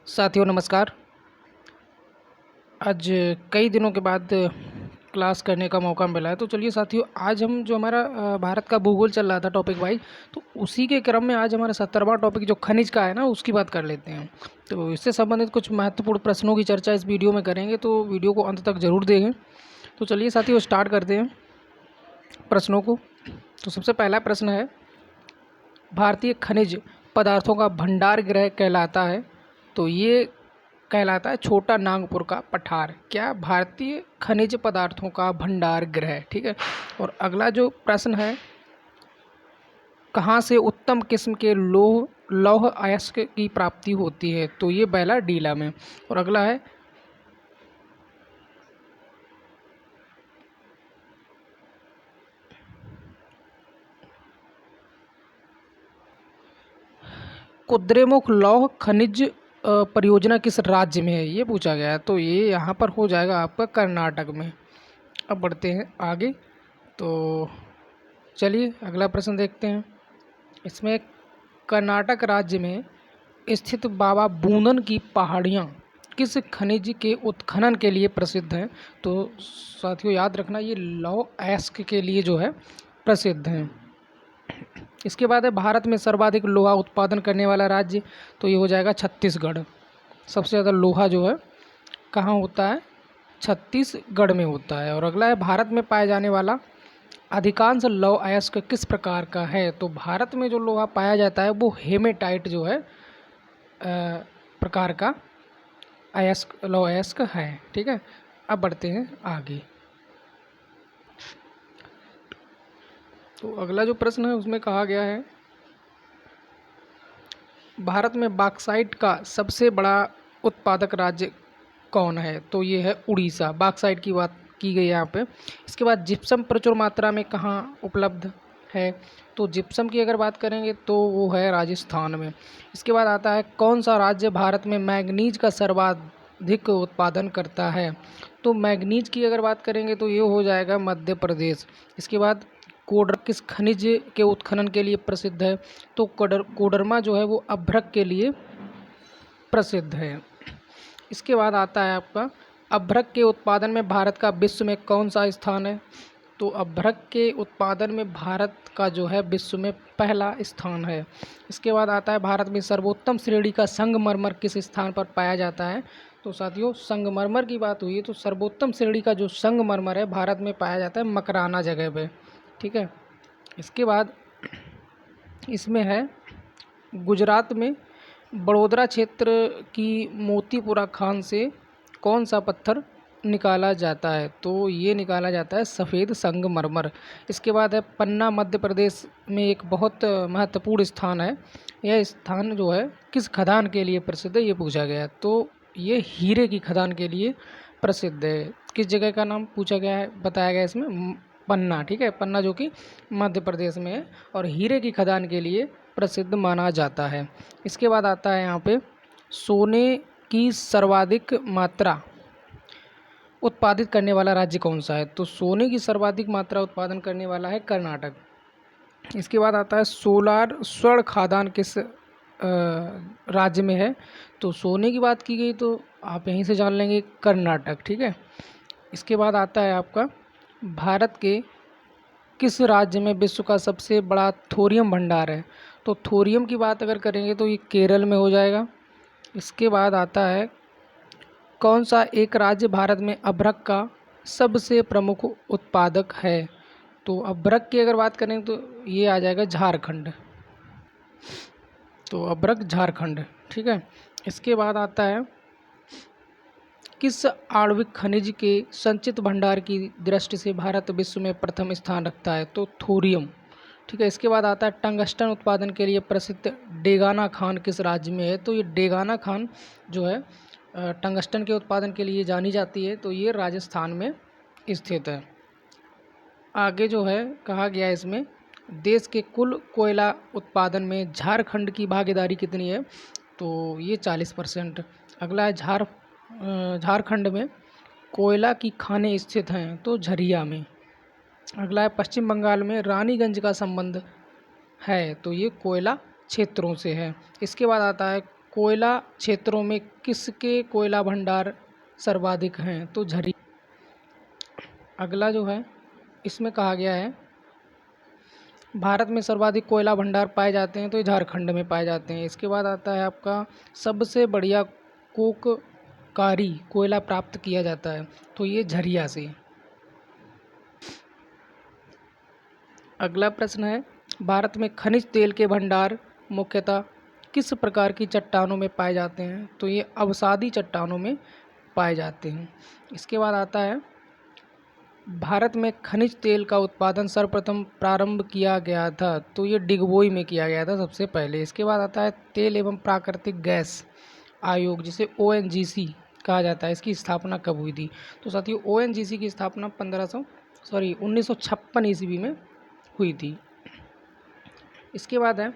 साथियों नमस्कार। आज कई दिनों के बाद क्लास करने का मौका मिला है, तो चलिए साथियों, आज हम जो हमारा भारत का भूगोल चल रहा था टॉपिक वाइज, तो उसी के क्रम में आज हमारा 70वां टॉपिक जो खनिज का है ना, उसकी बात कर लेते हैं। तो इससे संबंधित कुछ महत्वपूर्ण प्रश्नों की चर्चा इस वीडियो में करेंगे, तो वीडियो को अंत तक ज़रूर देखें। तो चलिए साथियों, स्टार्ट करते हैं प्रश्नों को। तो सबसे पहला प्रश्न है, भारतीय खनिज पदार्थों का भंडार गृह कहलाता है, तो ये कहलाता है छोटा नागपुर का पठार। क्या? भारतीय खनिज पदार्थों का भंडार गृह। ठीक है। और अगला जो प्रश्न है, कहाँ से उत्तम किस्म के लौह अयस्क की प्राप्ति होती है, तो ये बैला डीला में। और अगला है, कुद्रेमुख लौह खनिज परियोजना किस राज्य में है, ये पूछा गया है। तो ये यहाँ पर हो जाएगा आपका कर्नाटक में। अब बढ़ते हैं आगे। तो चलिए अगला प्रश्न देखते हैं। इसमें कर्नाटक राज्य में स्थित बाबा बूंदन की पहाड़ियाँ किस खनिज के उत्खनन के लिए प्रसिद्ध हैं, तो साथियों याद रखना, ये लौह अयस्क के लिए जो है प्रसिद्ध हैं। इसके बाद है, भारत में सर्वाधिक लोहा उत्पादन करने वाला राज्य, तो ये हो जाएगा छत्तीसगढ़। सबसे ज़्यादा लोहा जो है कहाँ होता है? छत्तीसगढ़ में होता है। और अगला है, भारत में पाया जाने वाला अधिकांश लौह अयस्क किस प्रकार का है, तो भारत में जो लोहा पाया जाता है वो हेमेटाइट जो है प्रकार का लौह अयस्क है। ठीक है। अब बढ़ते हैं आगे। तो अगला जो प्रश्न है उसमें कहा गया है, भारत में बॉक्साइट का सबसे बड़ा उत्पादक राज्य कौन है, तो ये है उड़ीसा। बॉक्साइट की बात की गई यहाँ पे। इसके बाद जिप्सम प्रचुर मात्रा में कहाँ उपलब्ध है, तो जिप्सम की अगर बात करेंगे तो वो है राजस्थान में। इसके बाद आता है, कौन सा राज्य भारत में मैंगनीज का सर्वाधिक उत्पादन करता है, तो मैंगनीज की अगर बात करेंगे तो ये हो जाएगा मध्य प्रदेश। इसके बाद कोडर किस खनिज के उत्खनन के लिए प्रसिद्ध है, तो कोडरमा जो है वो अभ्रक के लिए प्रसिद्ध है। इसके बाद आता है आपका, अभ्रक के उत्पादन में भारत का विश्व में कौन सा स्थान है, तो अभ्रक के उत्पादन में भारत का जो है विश्व में पहला स्थान है। इसके बाद आता है, भारत में सर्वोत्तम श्रेणी का संगमरमर किस स्थान पर पाया जाता है, तो साथियों संगमरमर की बात हुई है तो सर्वोत्तम श्रेणी का जो संगमरमर है भारत में पाया जाता है मकराना जगह पे। ठीक है। इसके बाद इसमें है, गुजरात में बड़ोदरा क्षेत्र की मोतीपुरा खान से कौन सा पत्थर निकाला जाता है, तो ये निकाला जाता है सफ़ेद संगमरमर। इसके बाद है, पन्ना मध्य प्रदेश में एक बहुत महत्वपूर्ण स्थान है, यह स्थान जो है किस खदान के लिए प्रसिद्ध है, ये पूछा गया है। तो ये हीरे की खदान के लिए प्रसिद्ध है। किस जगह का नाम पूछा गया है, बताया गया है इसमें, पन्ना। ठीक है, पन्ना जो कि मध्य प्रदेश में है और हीरे की खदान के लिए प्रसिद्ध माना जाता है। इसके बाद आता है यहाँ पे, सोने की सर्वाधिक मात्रा उत्पादित करने वाला राज्य कौन सा है, तो सोने की सर्वाधिक मात्रा उत्पादन करने वाला है कर्नाटक। इसके बाद आता है, सोलार स्वर्ण खादान किस राज्य में है, तो सोने की बात की गई तो आप यहीं से जान लेंगे, कर्नाटक। ठीक है। इसके बाद आता है आपका, भारत के किस राज्य में विश्व का सबसे बड़ा थोरियम भंडार है, तो थोरियम की बात अगर करेंगे तो ये केरल में हो जाएगा। इसके बाद आता है, कौन सा एक राज्य भारत में अभ्रक का सबसे प्रमुख उत्पादक है, तो अभ्रक की अगर बात करें तो ये आ जाएगा झारखंड। तो अभ्रक झारखंड। ठीक है। इसके बाद आता है, किस आणविक खनिज के संचित भंडार की दृष्टि से भारत विश्व में प्रथम स्थान रखता है, तो थोरियम। ठीक है। इसके बाद आता है, टंगस्टन उत्पादन के लिए प्रसिद्ध डेगाना खान किस राज्य में है, तो ये डेगाना खान जो है टंगस्टन के उत्पादन के लिए जानी जाती है, तो ये राजस्थान में स्थित है। आगे जो है कहा गया है इसमें, देश के कुल कोयला उत्पादन में झारखंड की भागीदारी कितनी है, तो ये 40%। अगला है, झारखंड में कोयला की खानें स्थित हैं, तो झरिया में। अगला है, पश्चिम बंगाल में रानीगंज का संबंध है, तो ये कोयला क्षेत्रों से है। इसके बाद आता है, कोयला क्षेत्रों में किसके कोयला भंडार सर्वाधिक हैं? तो झरी। अगला जो है इसमें कहा गया है भारत में सर्वाधिक कोयला भंडार पाए जाते हैं, तो ये झारखंड में पाए जाते हैं। इसके बाद आता है आपका सबसे बढ़िया कोककारी कोयला प्राप्त किया जाता है, तो ये झरिया से। अगला प्रश्न है भारत में खनिज तेल के भंडार मुख्यतः किस प्रकार की चट्टानों में पाए जाते हैं? तो ये अवसादी चट्टानों में पाए जाते हैं। इसके बाद आता है भारत में खनिज तेल का उत्पादन सर्वप्रथम प्रारंभ किया गया था, तो ये डिगबोई में किया गया था सबसे पहले। इसके बाद आता है तेल एवं प्राकृतिक गैस आयोग, जिसे ONGC कहा जाता है, इसकी स्थापना कब हुई थी? तो साथियों ONGC की स्थापना 1956 ईस्वी में हुई थी। इसके बाद है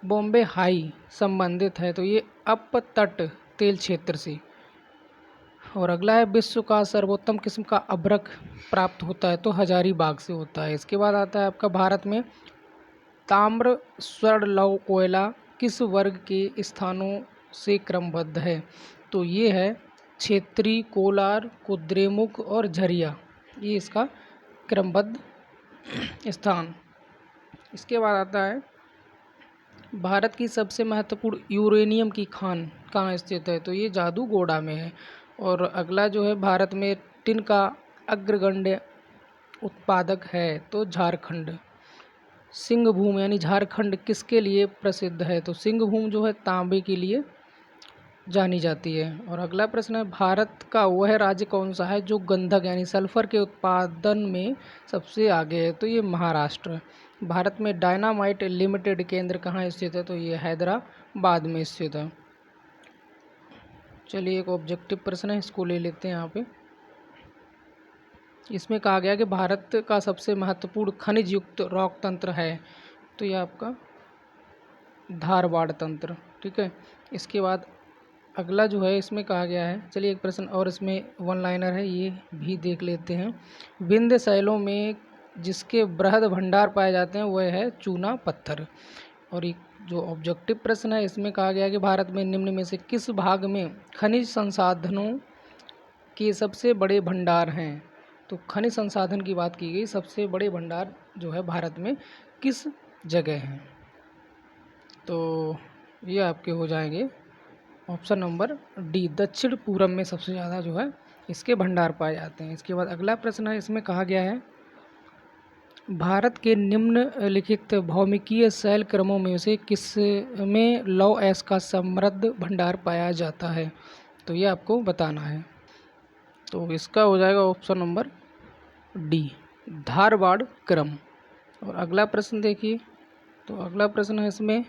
बॉम्बे हाई संबंधित है, तो ये अपतट तेल क्षेत्र से। और अगला है विश्व का सर्वोत्तम किस्म का अभ्रक प्राप्त होता है, तो हजारीबाग से होता है। इसके बाद आता है आपका भारत में ताम्र स्वर्ण लौह कोयला किस वर्ग के स्थानों से क्रमबद्ध है? तो ये है क्षेत्री, कोलार, कुद्रेमुख और झरिया, ये इसका क्रमबद्ध स्थान। इसके बाद आता है भारत की सबसे महत्वपूर्ण यूरेनियम की खान कहाँ स्थित है? तो ये जादूगोड़ा में है। और अगला जो है भारत में टिन का अग्रगण्य उत्पादक है, तो झारखंड। सिंहभूम यानी झारखंड किसके लिए प्रसिद्ध है? तो सिंहभूम जो है तांबे के लिए जानी जाती है। और अगला प्रश्न है भारत का वह राज्य कौन सा है जो गंधक यानी सल्फर के उत्पादन में सबसे आगे है? तो ये महाराष्ट्र। भारत में डायनामाइट लिमिटेड केंद्र कहाँ स्थित है? तो ये हैदराबाद में स्थित है। चलिए एक ऑब्जेक्टिव प्रश्न है, इसको ले लेते हैं यहाँ पे। इसमें कहा गया कि भारत का सबसे महत्वपूर्ण खनिज युक्त रॉक तंत्र है, तो ये आपका धारवाड़ तंत्र। ठीक है। इसके बाद अगला जो है इसमें कहा गया है, चलिए एक प्रश्न और इसमें वन लाइनर है, ये भी देख लेते हैं। विंध्य शैलों में जिसके बृहद भंडार पाए जाते हैं वह है चूना पत्थर। और एक जो ऑब्जेक्टिव प्रश्न है इसमें कहा गया है कि भारत में निम्न में से किस भाग में खनिज संसाधनों के सबसे बड़े भंडार हैं? तो खनिज संसाधन की बात की गई, सबसे बड़े भंडार जो है भारत में किस जगह हैं? तो ये आपके हो जाएंगे ऑप्शन नंबर डी, दक्षिण पूरब में सबसे ज़्यादा जो है इसके भंडार पाए जाते हैं। इसके बाद अगला प्रश्न है, इसमें कहा गया है भारत के निम्नलिखित भौमिकीय शैल क्रमों में से किस में लौह अयस्क का समृद्ध भंडार पाया जाता है? तो ये आपको बताना है। तो इसका हो जाएगा ऑप्शन नंबर डी, धारवाड़ क्रम। और अगला प्रश्न देखिए, तो अगला प्रश्न है इसमें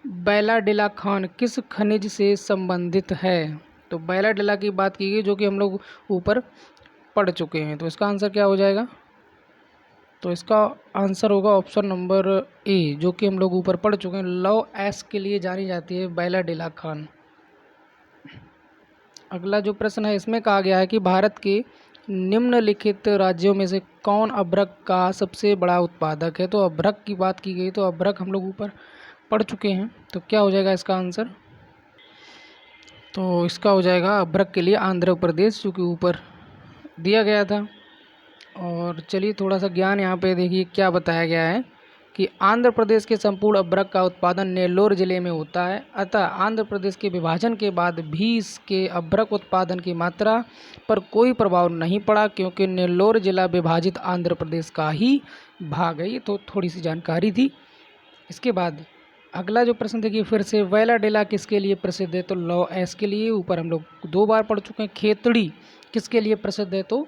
बैलाडिला खान किस खनिज से संबंधित है? तो बैलाडिला की बात की गई जो कि हम लोग ऊपर पढ़ चुके हैं, तो इसका आंसर क्या हो जाएगा? तो इसका आंसर होगा ऑप्शन नंबर ए, जो कि हम लोग ऊपर पढ़ चुके हैं, लौह अयस्क के लिए जानी जाती है बैलाडिला खान। अगला जो प्रश्न है इसमें कहा गया है कि भारत के निम्नलिखित राज्यों में से कौन अभ्रक का सबसे बड़ा उत्पादक है? तो अभ्रक की बात की गई, तो अभ्रक हम लोग ऊपर पढ़ चुके हैं, तो क्या हो जाएगा इसका आंसर? तो इसका हो जाएगा अभ्रक के लिए आंध्र प्रदेश, जो कि ऊपर दिया गया था। और चलिए थोड़ा सा ज्ञान यहाँ पे देखिए क्या बताया गया है कि आंध्र प्रदेश के संपूर्ण अभ्रक का उत्पादन नेल्लोर जिले में होता है, अतः आंध्र प्रदेश के विभाजन के बाद भी इसके अभ्रक उत्पादन की मात्रा पर कोई प्रभाव नहीं पड़ा, क्योंकि नेल्लोर जिला विभाजित आंध्र प्रदेश का ही भाग है। ये तो थोड़ी सी जानकारी थी। इसके बाद अगला जो प्रश्न देखिए फिर से, बैलाडिला किसके लिए प्रसिद्ध है? तो लौह अयस्क के लिए, ऊपर हम लोग 2 बार पढ़ चुके हैं। खेतड़ी किसके लिए प्रसिद्ध है? तो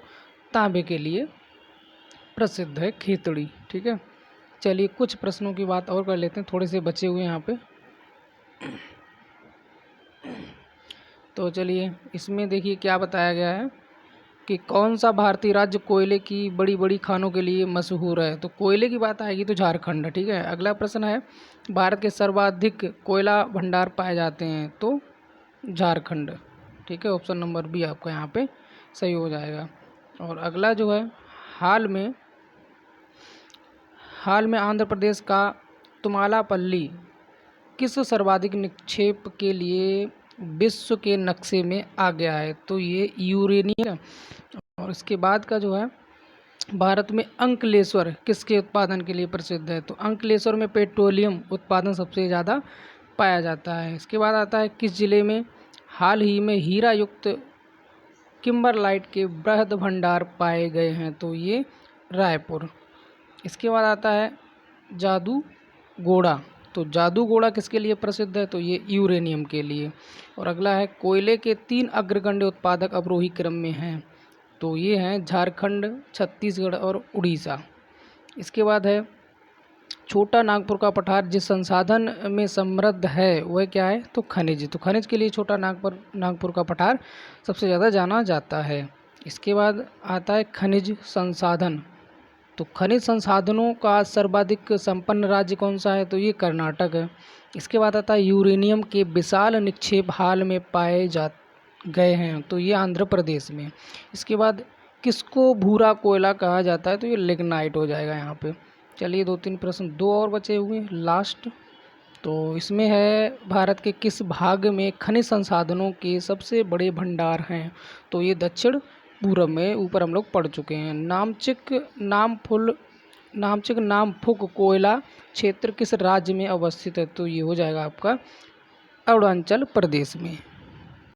तांबे के लिए प्रसिद्ध है खेतड़ी। ठीक है। चलिए कुछ प्रश्नों की बात और कर लेते हैं, थोड़े से बचे हुए यहाँ पे। तो चलिए इसमें देखिए क्या बताया गया है कि कौन सा भारतीय राज्य कोयले की बड़ी बड़ी खानों के लिए मशहूर है? तो कोयले की बात आएगी तो झारखंड। ठीक है। अगला प्रश्न है भारत के सर्वाधिक कोयला भंडार पाए जाते हैं? तो झारखंड। ठीक है। ऑप्शन नंबर बी आपका यहाँ पे सही हो जाएगा। और अगला जो है हाल में आंध्र प्रदेश का तुमालापल्ली किस सर्वाधिक निक्षेप के लिए विश्व के नक्शे में आ गया है? तो ये यूरेनियम। और इसके बाद का जो है, भारत में अंकलेश्वर किसके उत्पादन के लिए प्रसिद्ध है? तो अंकलेश्वर में पेट्रोलियम उत्पादन सबसे ज़्यादा पाया जाता है। इसके बाद आता है, किस जिले में हाल ही में हीरा युक्त किम्बरलाइट के बृहद भंडार पाए गए हैं? तो ये रायपुर। इसके बाद आता है जादूगोड़ा। तो जादूगोड़ा किसके लिए प्रसिद्ध है? तो ये यूरेनियम के लिए। और अगला है, कोयले के 3 अग्रगण्य उत्पादक अवरोही क्रम में हैं। तो ये हैं झारखंड, छत्तीसगढ़ और उड़ीसा। इसके बाद है, छोटा नागपुर का पठार जिस संसाधन में समृद्ध है वह क्या है? तो खनिज। तो खनिज के लिए छोटा नागपुर का पठार सबसे ज़्यादा जाना जाता है। इसके बाद आता है खनिज संसाधन। तो खनिज संसाधनों का सर्वाधिक संपन्न राज्य कौन सा है? तो ये कर्नाटक है। इसके बाद आता है, यूरेनियम के विशाल निक्षेप हाल में पाए जा गए हैं। तो ये आंध्र प्रदेश में। इसके बाद, किसको भूरा कोयला कहा जाता है? तो ये लिग्नाइट हो जाएगा यहाँ पे। चलिए 2-3 प्रश्न, 2 और बचे हुए लास्ट। तो इसमें है, भारत के किस भाग में खनिज संसाधनों के सबसे बड़े भंडार हैं? तो ये दक्षिण पूर्व में, ऊपर हम लोग पढ़ चुके हैं। नामचिक नामफुक कोयला क्षेत्र किस राज्य में अवस्थित है? तो ये हो जाएगा आपका अरुणाचल प्रदेश में।